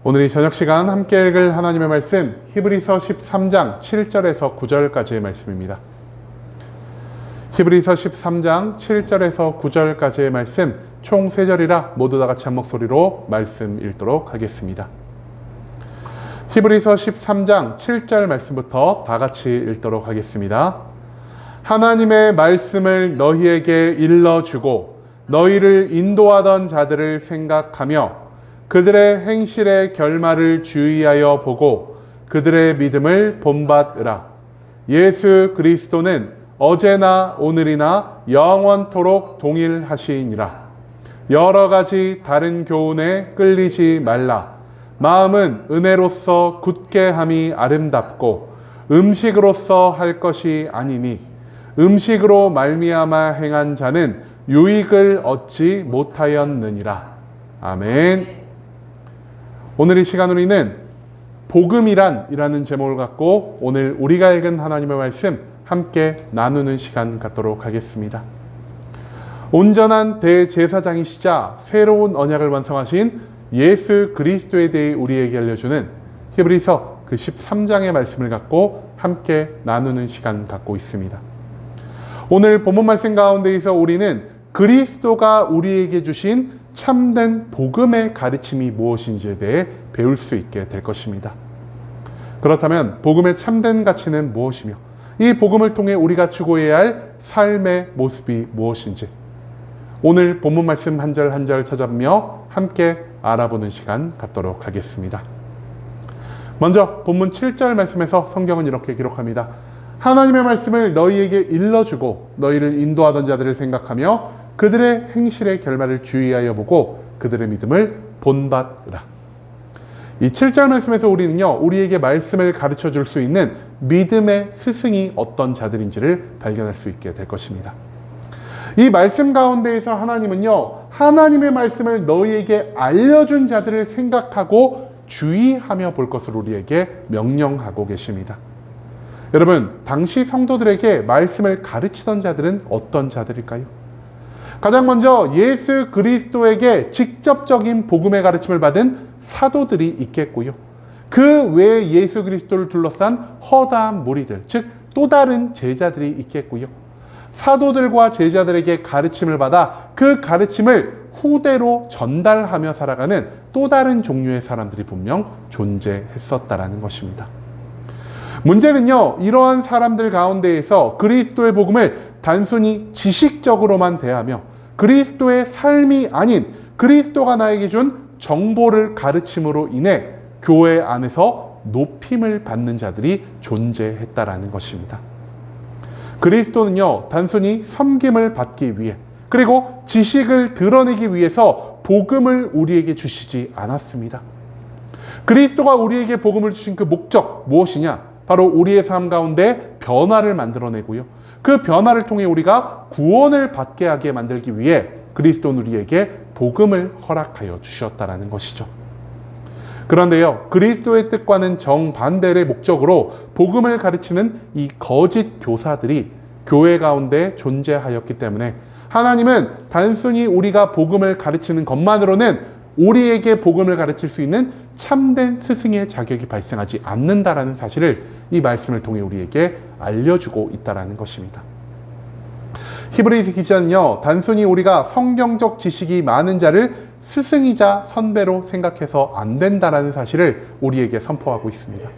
오늘 이 저녁 시간 함께 읽을 하나님의 말씀 히브리서 13장 7절에서 9절까지의 말씀입니다. 히브리서 13장 7절에서 9절까지의 말씀 총 3절이라 모두 다 같이 한 목소리로 말씀 읽도록 하겠습니다. 히브리서 13장 7절 말씀부터 다 같이 읽도록 하겠습니다. 하나님의 말씀을 너희에게 일러주고 너희를 인도하던 자들을 생각하며 그들의 행실의 결말을 주의하여 보고 그들의 믿음을 본받으라. 예수 그리스도는 어제나 오늘이나 영원토록 동일하시니라. 여러 가지 다른 교훈에 끌리지 말라. 마음은 은혜로서 굳게 함이 아름답고 음식으로서 할 것이 아니니 음식으로 말미암아 행한 자는 유익을 얻지 못하였느니라. 아멘. 오늘 이 시간 우리는 복음이란이라는 제목을 갖고 오늘 우리가 읽은 하나님의 말씀 함께 나누는 시간 갖도록 하겠습니다. 온전한 대제사장이시자 새로운 언약을 완성하신 예수 그리스도에 대해 우리에게 알려주는 히브리서 그 13장의 말씀을 갖고 함께 나누는 시간 갖고 있습니다. 오늘 본문 말씀 가운데에서 우리는 그리스도가 우리에게 주신 참된 복음의 가르침이 무엇인지에 대해 배울 수 있게 될 것입니다. 그렇다면 복음의 참된 가치는 무엇이며 이 복음을 통해 우리가 추구해야 할 삶의 모습이 무엇인지 오늘 본문 말씀 한 절 한 절 찾아보며 함께 알아보는 시간 갖도록 하겠습니다. 먼저 본문 7절 말씀에서 성경은 이렇게 기록합니다. 하나님의 말씀을 너희에게 일러주고 너희를 인도하던 자들을 생각하며 그들의 행실의 결말을 주의하여 보고 그들의 믿음을 본받으라. 이 7절 말씀에서 우리는요, 우리에게 말씀을 가르쳐 줄 수 있는 믿음의 스승이 어떤 자들인지를 발견할 수 있게 될 것입니다. 이 말씀 가운데에서 하나님은요, 하나님의 말씀을 너희에게 알려준 자들을 생각하고 주의하며 볼 것을 우리에게 명령하고 계십니다. 여러분, 당시 성도들에게 말씀을 가르치던 자들은 어떤 자들일까요? 가장 먼저 예수 그리스도에게 직접적인 복음의 가르침을 받은 사도들이 있겠고요. 그 외에 예수 그리스도를 둘러싼 허다한 무리들, 즉 또 다른 제자들이 있겠고요. 사도들과 제자들에게 가르침을 받아 그 가르침을 후대로 전달하며 살아가는 또 다른 종류의 사람들이 분명 존재했었다라는 것입니다. 문제는요, 이러한 사람들 가운데에서 그리스도의 복음을 단순히 지식적으로만 대하며 그리스도의 삶이 아닌 그리스도가 나에게 준 정보를 가르침으로 인해 교회 안에서 높임을 받는 자들이 존재했다라는 것입니다. 그리스도는요, 단순히 섬김을 받기 위해 그리고 지식을 드러내기 위해서 복음을 우리에게 주시지 않았습니다. 그리스도가 우리에게 복음을 주신 그 목적 무엇이냐? 바로 우리의 삶 가운데 변화를 만들어내고요. 그 변화를 통해 우리가 구원을 받게 하게 만들기 위해 그리스도는 우리에게 복음을 허락하여 주셨다라는 것이죠. 그런데요, 그리스도의 뜻과는 정반대의 목적으로 복음을 가르치는 이 거짓 교사들이 교회 가운데 존재하였기 때문에 하나님은 단순히 우리가 복음을 가르치는 것만으로는 우리에게 복음을 가르칠 수 있는 참된 스승의 자격이 발생하지 않는다라는 사실을 이 말씀을 통해 우리에게 알려주고 있다는 것입니다. 히브리서 기자는요, 단순히 우리가 성경적 지식이 많은 자를 스승이자 선배로 생각해서 안 된다라는 사실을 우리에게 선포하고 있습니다.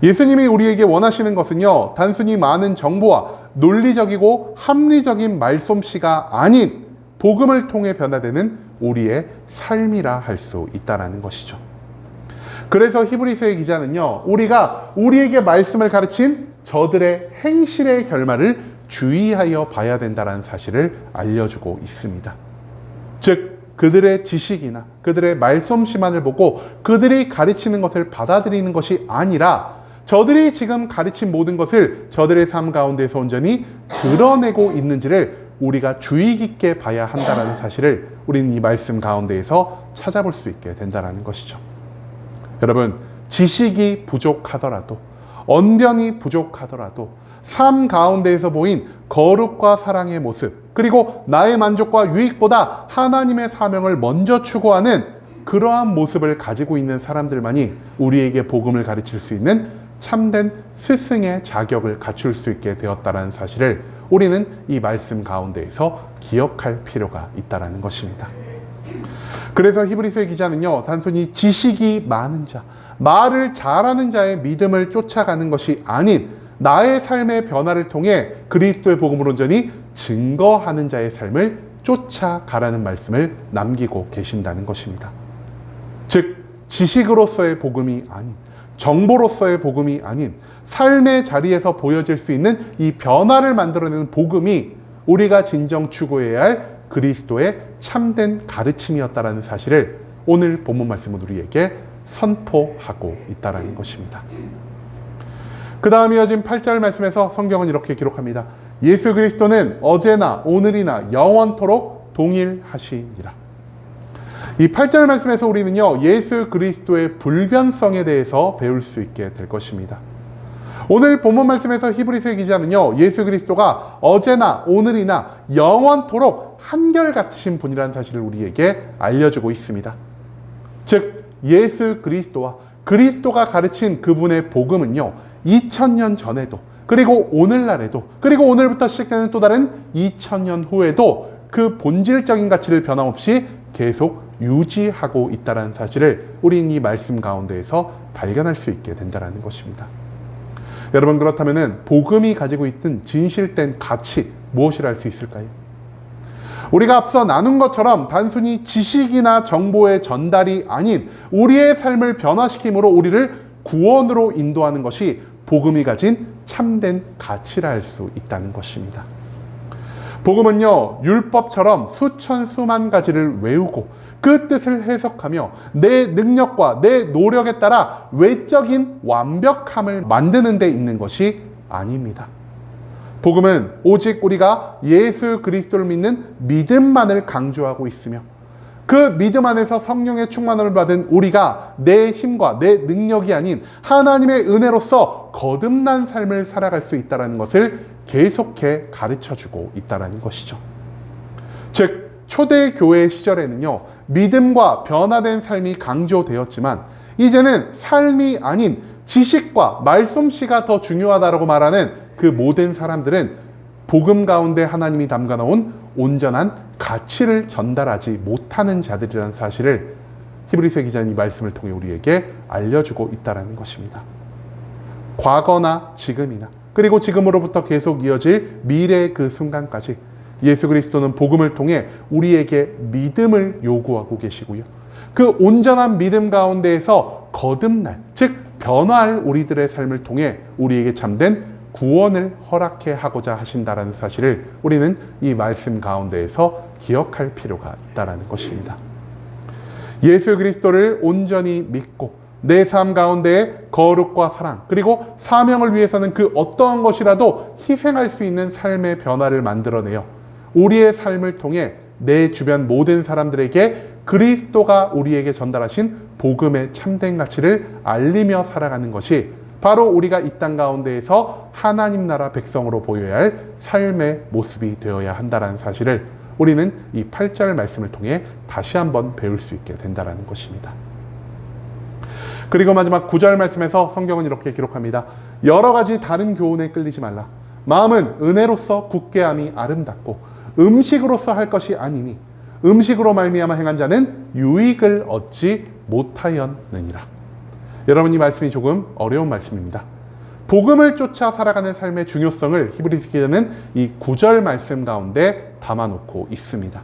예수님이 우리에게 원하시는 것은요, 단순히 많은 정보와 논리적이고 합리적인 말솜씨가 아닌 복음을 통해 변화되는 우리의 삶이라 할 수 있다는 것이죠. 그래서 히브리서의 기자는요, 우리가 우리에게 말씀을 가르친 저들의 행실의 결말을 주의하여 봐야 된다는 사실을 알려주고 있습니다. 즉, 그들의 지식이나 그들의 말솜씨만을 보고 그들이 가르치는 것을 받아들이는 것이 아니라 저들이 지금 가르친 모든 것을 저들의 삶 가운데서 온전히 드러내고 있는지를 우리가 주의 깊게 봐야 한다는 사실을 우리는 이 말씀 가운데에서 찾아볼 수 있게 된다는 것이죠. 여러분, 지식이 부족하더라도 언변이 부족하더라도 삶 가운데에서 보인 거룩과 사랑의 모습 그리고 나의 만족과 유익보다 하나님의 사명을 먼저 추구하는 그러한 모습을 가지고 있는 사람들만이 우리에게 복음을 가르칠 수 있는 참된 스승의 자격을 갖출 수 있게 되었다는 사실을 우리는 이 말씀 가운데에서 기억할 필요가 있다는 것입니다. 그래서 히브리서의 기자는요, 단순히 지식이 많은 자, 말을 잘하는 자의 믿음을 쫓아가는 것이 아닌 나의 삶의 변화를 통해 그리스도의 복음을 온전히 증거하는 자의 삶을 쫓아가라는 말씀을 남기고 계신다는 것입니다. 즉, 지식으로서의 복음이 아닌, 정보로서의 복음이 아닌 삶의 자리에서 보여질 수 있는 이 변화를 만들어내는 복음이 우리가 진정 추구해야 할 그리스도의 참된 가르침이었다는 사실을 오늘 본문 말씀은 우리에게 선포하고 있다는 것입니다. 그 다음 이어진 8절 말씀에서 성경은 이렇게 기록합니다. 예수 그리스도는 어제나 오늘이나 영원토록 동일하시니라. 이 8절 말씀에서 우리는요, 예수 그리스도의 불변성에 대해서 배울 수 있게 될 것입니다. 오늘 본문 말씀에서 히브리서의 기자는요, 예수 그리스도가 어제나 오늘이나 영원토록 한결같으신 분이라는 사실을 우리에게 알려주고 있습니다. 즉, 예수 그리스도와 그리스도가 가르친 그분의 복음은요, 2000년 전에도, 그리고 오늘날에도, 그리고 오늘부터 시작되는 또 다른 2000년 후에도 그 본질적인 가치를 변함없이 계속 유지하고 있다는 사실을 우리는 이 말씀 가운데에서 발견할 수 있게 된다는 것입니다. 여러분, 그렇다면 복음이 가지고 있는 진실된 가치 무엇이라 할 수 있을까요? 우리가 앞서 나눈 것처럼 단순히 지식이나 정보의 전달이 아닌 우리의 삶을 변화시킴으로 우리를 구원으로 인도하는 것이 복음이 가진 참된 가치라 할 수 있다는 것입니다. 복음은요, 율법처럼 수천 수만 가지를 외우고 그 뜻을 해석하며 내 능력과 내 노력에 따라 외적인 완벽함을 만드는 데 있는 것이 아닙니다. 복음은 오직 우리가 예수 그리스도를 믿는 믿음만을 강조하고 있으며 그 믿음 안에서 성령의 충만함을 받은 우리가 내 힘과 내 능력이 아닌 하나님의 은혜로서 거듭난 삶을 살아갈 수 있다는 것을 계속해 가르쳐주고 있다는 것이죠. 즉, 초대교회 시절에는요, 믿음과 변화된 삶이 강조되었지만 이제는 삶이 아닌 지식과 말솜씨가 더 중요하다고 말하는 그 모든 사람들은 복음 가운데 하나님이 담가놓은 온전한 가치를 전달하지 못하는 자들이라는 사실을 히브리서 기자는 이 말씀을 통해 우리에게 알려주고 있다는 것입니다. 과거나 지금이나 그리고 지금으로부터 계속 이어질 미래의 그 순간까지 예수 그리스도는 복음을 통해 우리에게 믿음을 요구하고 계시고요. 그 온전한 믿음 가운데에서 거듭날, 즉 변화할 우리들의 삶을 통해 우리에게 참된 구원을 허락해 하고자 하신다는 사실을 우리는 이 말씀 가운데에서 기억할 필요가 있다는 것입니다. 예수 그리스도를 온전히 믿고 내 삶 가운데에 거룩과 사랑 그리고 사명을 위해서는 그 어떠한 것이라도 희생할 수 있는 삶의 변화를 만들어내어 우리의 삶을 통해 내 주변 모든 사람들에게 그리스도가 우리에게 전달하신 복음의 참된 가치를 알리며 살아가는 것이 바로 우리가 이 땅 가운데에서 하나님 나라 백성으로 보여야 할 삶의 모습이 되어야 한다는 사실을 우리는 이 8절 말씀을 통해 다시 한번 배울 수 있게 된다는 것입니다. 그리고 마지막 9절 말씀에서 성경은 이렇게 기록합니다. 여러 가지 다른 교훈에 끌리지 말라. 마음은 은혜로서 굳게함이 아름답고 음식으로서 할 것이 아니니 음식으로 말미암아 행한 자는 유익을 얻지 못하였느니라. 여러분, 이 말씀이 조금 어려운 말씀입니다. 복음을 쫓아 살아가는 삶의 중요성을 히브리서 기자는 이 9절 말씀 가운데 담아놓고 있습니다.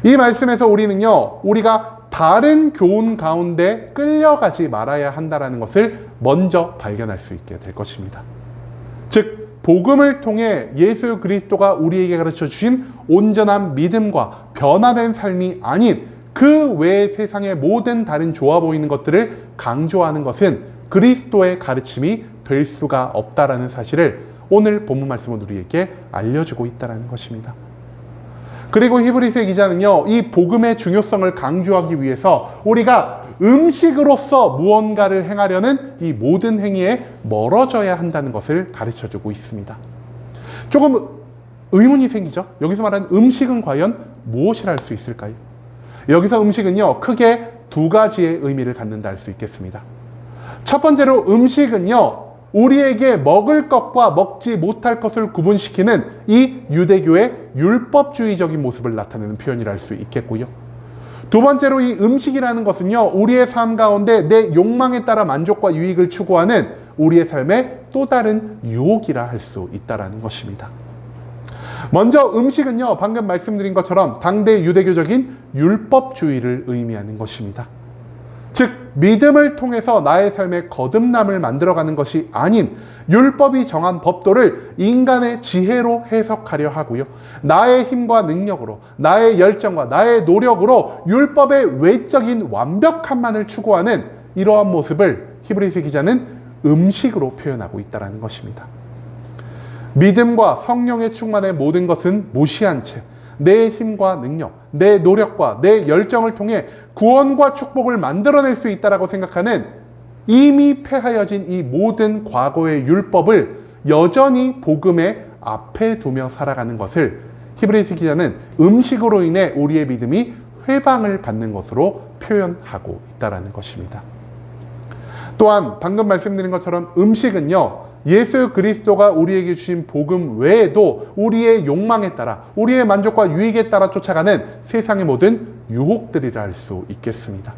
이 말씀에서 우리는요, 우리가 다른 교훈 가운데 끌려가지 말아야 한다는 것을 먼저 발견할 수 있게 될 것입니다. 즉, 복음을 통해 예수 그리스도가 우리에게 가르쳐 주신 온전한 믿음과 변화된 삶이 아닌 그 외 세상의 모든 다른 좋아 보이는 것들을 강조하는 것은 그리스도의 가르침이 될 수가 없다라는 사실을 오늘 본문 말씀은 우리에게 알려주고 있다는 것입니다. 그리고 히브리서 기자는요, 이 복음의 중요성을 강조하기 위해서 우리가 음식으로서 무언가를 행하려는 이 모든 행위에 멀어져야 한다는 것을 가르쳐주고 있습니다. 조금 의문이 생기죠? 여기서 말하는 음식은 과연 무엇이라 할 수 있을까요? 여기서 음식은요, 크게 두 가지의 의미를 갖는다 할 수 있겠습니다. 첫 번째로 음식은요, 우리에게 먹을 것과 먹지 못할 것을 구분시키는 이 유대교의 율법주의적인 모습을 나타내는 표현이라 할 수 있겠고요. 두 번째로 이 음식이라는 것은요, 우리의 삶 가운데 내 욕망에 따라 만족과 유익을 추구하는 우리의 삶의 또 다른 유혹이라 할 수 있다는 것입니다. 먼저 음식은요, 방금 말씀드린 것처럼 당대 유대교적인 율법주의를 의미하는 것입니다. 즉, 믿음을 통해서 나의 삶의 거듭남을 만들어가는 것이 아닌 율법이 정한 법도를 인간의 지혜로 해석하려 하고요. 나의 힘과 능력으로, 나의 열정과 나의 노력으로 율법의 외적인 완벽함만을 추구하는 이러한 모습을 히브리서 기자는 음식으로 표현하고 있다는 것입니다. 믿음과 성령의 충만의 모든 것은 무시한 채 내 힘과 능력, 내 노력과 내 열정을 통해 구원과 축복을 만들어낼 수 있다고 생각하는 이미 폐하여진 이 모든 과거의 율법을 여전히 복음의 앞에 두며 살아가는 것을 히브리서 기자는 음식으로 인해 우리의 믿음이 회방을 받는 것으로 표현하고 있다는 것입니다. 또한 방금 말씀드린 것처럼 음식은요, 예수 그리스도가 우리에게 주신 복음 외에도 우리의 욕망에 따라, 우리의 만족과 유익에 따라 쫓아가는 세상의 모든 유혹들이라 할 수 있겠습니다.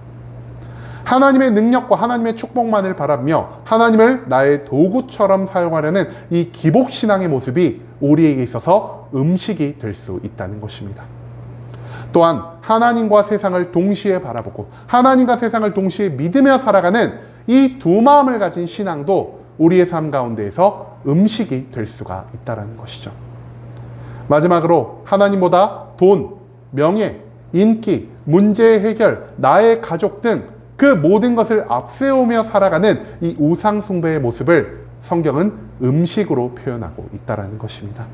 하나님의 능력과 하나님의 축복만을 바라며 하나님을 나의 도구처럼 사용하려는 이 기복신앙의 모습이 우리에게 있어서 음식이 될 수 있다는 것입니다. 또한 하나님과 세상을 동시에 바라보고 하나님과 세상을 동시에 믿으며 살아가는 이 두 마음을 가진 신앙도 우리의 삶 가운데에서 음식이 될 수가 있다는 것이죠. 마지막으로 하나님보다 돈, 명예, 인기, 문제 해결, 나의 가족 등 그 모든 것을 앞세우며 살아가는 이 우상 숭배의 모습을 성경은 음식으로 표현하고 있다는 것입니다.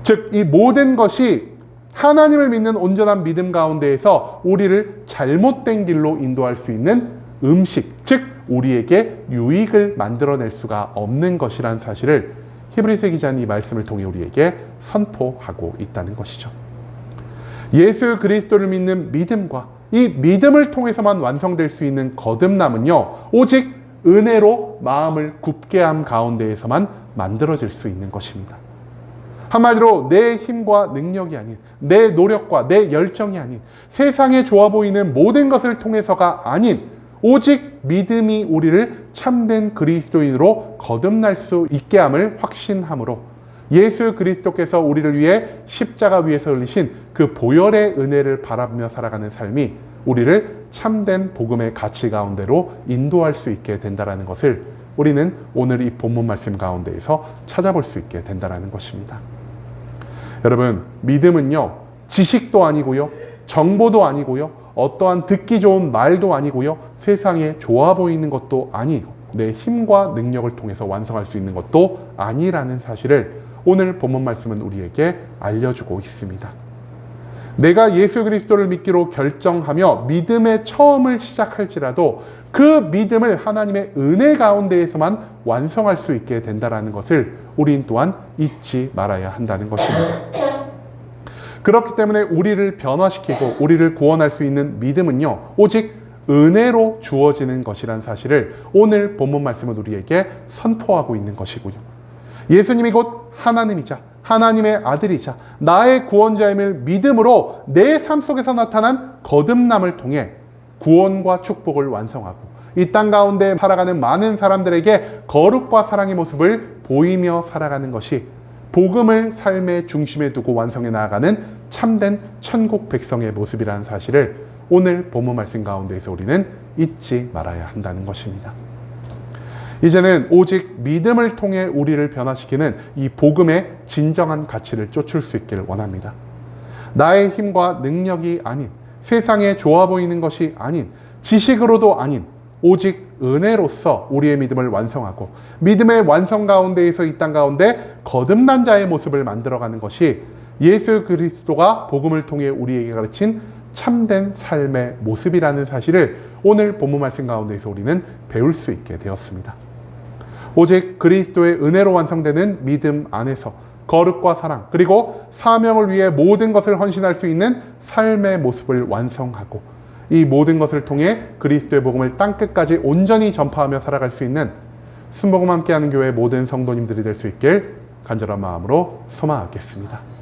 즉, 이 모든 것이 하나님을 믿는 온전한 믿음 가운데에서 우리를 잘못된 길로 인도할 수 있는 음식, 즉 우리에게 유익을 만들어낼 수가 없는 것이라는 사실을 히브리서 기자는 이 말씀을 통해 우리에게 선포하고 있다는 것이죠. 예수 그리스도를 믿는 믿음과 이 믿음을 통해서만 완성될 수 있는 거듭남은요, 오직 은혜로 마음을 굳게 함 가운데에서만 만들어질 수 있는 것입니다. 한마디로 내 힘과 능력이 아닌, 내 노력과 내 열정이 아닌, 세상에 좋아 보이는 모든 것을 통해서가 아닌 오직 믿음이 우리를 참된 그리스도인으로 거듭날 수 있게 함을 확신함으로 예수 그리스도께서 우리를 위해 십자가 위에서 흘리신 그 보혈의 은혜를 바라보며 살아가는 삶이 우리를 참된 복음의 가치 가운데로 인도할 수 있게 된다는 것을 우리는 오늘 이 본문 말씀 가운데에서 찾아볼 수 있게 된다는 것입니다. 여러분, 믿음은요, 지식도 아니고요, 정보도 아니고요, 어떠한 듣기 좋은 말도 아니고요, 세상에 좋아 보이는 것도 아니고 내 힘과 능력을 통해서 완성할 수 있는 것도 아니라는 사실을 오늘 본문 말씀은 우리에게 알려주고 있습니다. 내가 예수 그리스도를 믿기로 결정하며 믿음의 처음을 시작할지라도 그 믿음을 하나님의 은혜 가운데에서만 완성할 수 있게 된다는 것을 우린 또한 잊지 말아야 한다는 것입니다. 그렇기 때문에 우리를 변화시키고 우리를 구원할 수 있는 믿음은요, 오직 은혜로 주어지는 것이라는 사실을 오늘 본문 말씀은 우리에게 선포하고 있는 것이고요. 예수님이 곧 하나님이자 하나님의 아들이자 나의 구원자임을 믿음으로 내 삶 속에서 나타난 거듭남을 통해 구원과 축복을 완성하고 이 땅 가운데 살아가는 많은 사람들에게 거룩과 사랑의 모습을 보이며 살아가는 것이 복음을 삶의 중심에 두고 완성해 나아가는 참된 천국 백성의 모습이라는 사실을 오늘 본문 말씀 가운데에서 우리는 잊지 말아야 한다는 것입니다. 이제는 오직 믿음을 통해 우리를 변화시키는 이 복음의 진정한 가치를 쫓을 수 있기를 원합니다. 나의 힘과 능력이 아닌, 세상에 좋아 보이는 것이 아닌, 지식으로도 아닌 오직 은혜로서 우리의 믿음을 완성하고 믿음의 완성 가운데에서 이 땅 가운데 거듭난 자의 모습을 만들어가는 것이 예수 그리스도가 복음을 통해 우리에게 가르친 참된 삶의 모습이라는 사실을 오늘 본문 말씀 가운데에서 우리는 배울 수 있게 되었습니다. 오직 그리스도의 은혜로 완성되는 믿음 안에서 거룩과 사랑 그리고 사명을 위해 모든 것을 헌신할 수 있는 삶의 모습을 완성하고 이 모든 것을 통해 그리스도의 복음을 땅끝까지 온전히 전파하며 살아갈 수 있는 순복음 함께하는 교회 모든 성도님들이 될 수 있길 간절한 마음으로 소망하겠습니다.